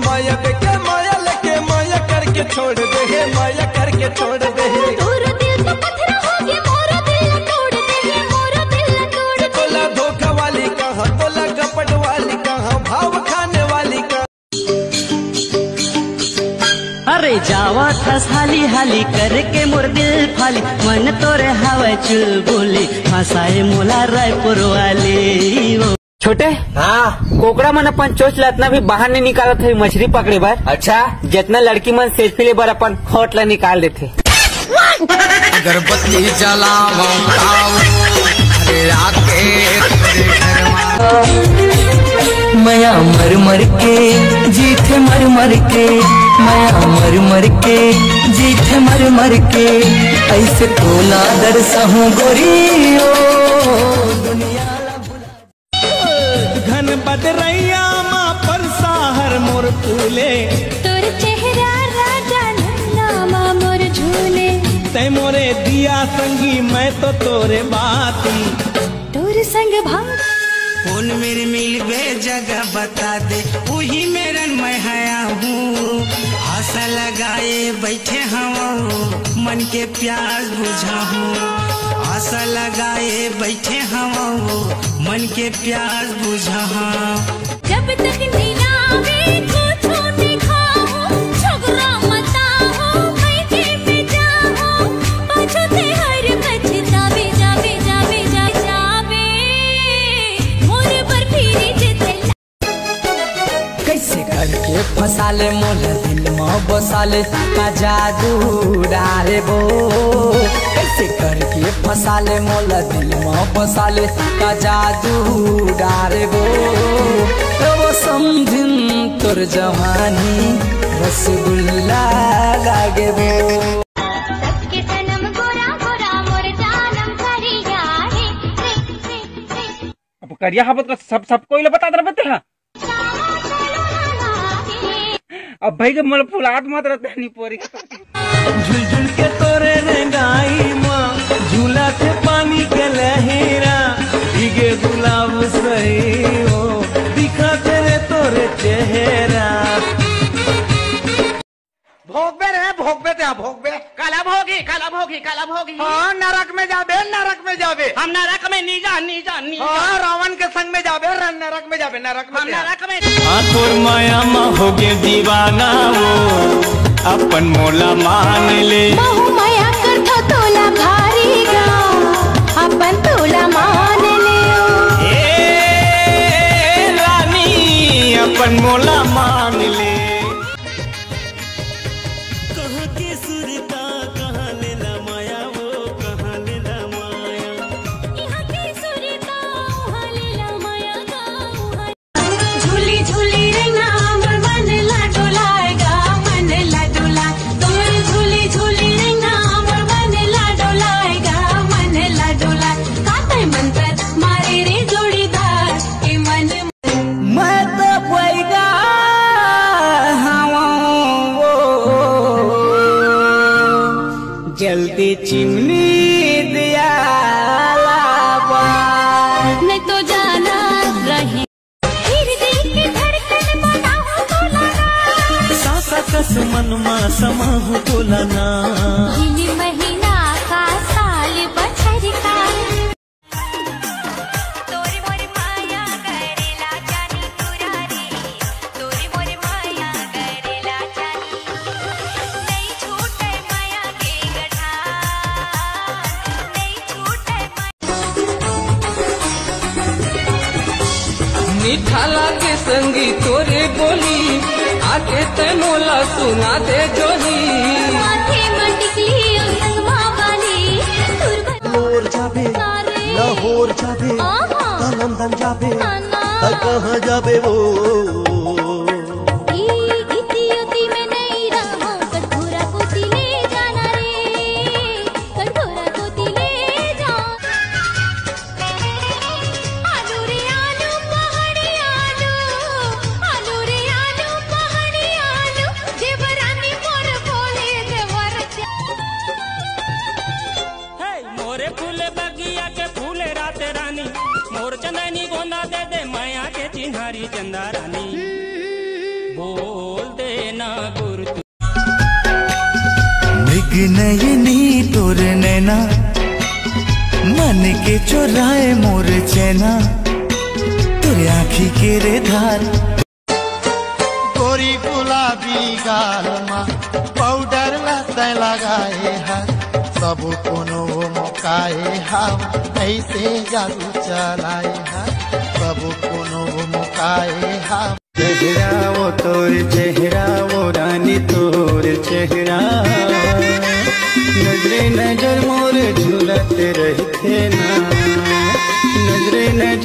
माया के माया लेके माया करके छोड़ दे, माया करके छोड़ दे। तोरा दिल तो पत्थर हो गया, मोरा दिल तोड़ दे, मोरा दिल तोड़ दे। तोला धोखा वाली कहाँ, तोला कपट वाली कहाँ, भाव खाने वाली कहाँ। अरे जावा था हाली हाली करके मोर दिल फाली, मन तोरे हवा चुल बोली हंसाए मोला रायपुर वाली। छोटे हाँ कोकड़ा मन अपन चोच ला इतना भी बाहर नहीं निकाला थे मछली पकड़े बार। अच्छा जितना लड़की मन सेल्फी ले बार अपन होट ला निकाल देते। अगरबत्ती जलाओ माया मर मर के जीते मर मर के, माया मर मर के जीते मर मर के, ऐसे तोला दरसहूं गोरी ओ दुनिया। घन बदरैया माँ पर साहर मोर फूले, तोर चेहरा राजा नामा मोर झूले। तै मोरे दिया संगी मैं तो तोरे बाती, तोर संग भाग कौन मेरे मिलवे जगह बता दे, वही मेरन मैं हया हूँ। आशा लगाए बैठे हम मन के प्यास बुझा हूँ, आशा लगाए बैठे हम मन के प्यास बुझा हूँ। जब तक नीलावे कुछ दिखाओ, झगड़ा मता हो मैं पे जाओ, पछते हर पछतावे जावे जावे जावे मोर पर फिरी जिते। कैसे करके फसाले मोला दिल में बसाले का जादू डाले बो, कैसे करके फसाले मोला दिल में बसाले का जादू डाले बो। वो समझिन तोर जवानी रसगुल्ला लागे बो। सबके सनम गोरा गोरा मोर जानम करिया रे। अब करिया हबत का सब कोई बता दे बते हाँ। अब भाई जब मतलब फुलात मत रहते नहीं पोरी। झुलझुल के तोरे रंगाई माँ, झूला थे पानी के लहेरा, भीगे गुलाब सही हो दिखा तेरे तोरे चेहरा। भोगबे रे भोगबे ते भोगबे कलब होगी कलब होगी कलब होगी। हाँ नरक में जाबे नरक में जाबे। हम नरक में नहीं जा नहीं जा नहीं। हाँ रावण के संग में जाबे नरक में जाबे नरक में। हम नरक में। हाँ तोर माया माँ हो गे दीवाना वो अपन मोला मान ले। बहु माया करता तोला भारी गा, अपन तोला मान ले। ए रानी अपन मोला मान ले। कहाँ के सुरता कहाँ ले ला माया वो कहाँ ले ला माया। यहाँ के सुरता वहाँ ले ला माया का। झूली झूली रैना हमर मन ला डोलाएगा, मन ला डोला। तोर झूली झूली रैना हमर मन ला डोलाएगा, मन ला डोला। काते मंत्र मारे रे जोड़ीदार के मन। मैं तो पैगा जल्दी चिमनी दिया नहीं तो जाना रहे फिर दिल की धड़कन बनाओ तो लगा। सासा कस मन मा समाहु बोलना। गिनी महीना का साल बछर का। तोरी मोरी माया करेला जानी तुरारी, तोरी मोरी माया करेला जानी। नहीं छूटे माया के गठा, नहीं छूटे मीठा लागे संगी तोरे बोली, आके ते मोला सुना दे जोही। माथे मटिकली संगमा वाली लोर जाबे लाहौर जाबे लंदन जाबे कहाँ जाबे वो। इतियोती में नहीं रहो, कठोरा कोती ले जाना रे, कठोरा कोती ले जा। आलू रे आलू पहाड़ी आलू, आलू रे आलू पहाड़ी आलू। देवरानी मोर बोले देवर मोरे फूले बगिया के फूले रात रानी, मोर चंदनी गोंदा दे दे माया के चिन्हारी चंदा रानी। बोल देना गुरु मृग नयनी तोर नैना मन के चोराए मोर चैना तोरे आँखी के रे धार गोरी गुलाबी गाल मा पाउडर लते लगाए है सब कोनो मौकाए हम ऐसे जादू चलाए है सब कोनो मौकाए हम चेहरा वो तोर चेहरा वो रानी तोर चेहरा नजरे नजर मोर झूलते रहते ना नजरे नजर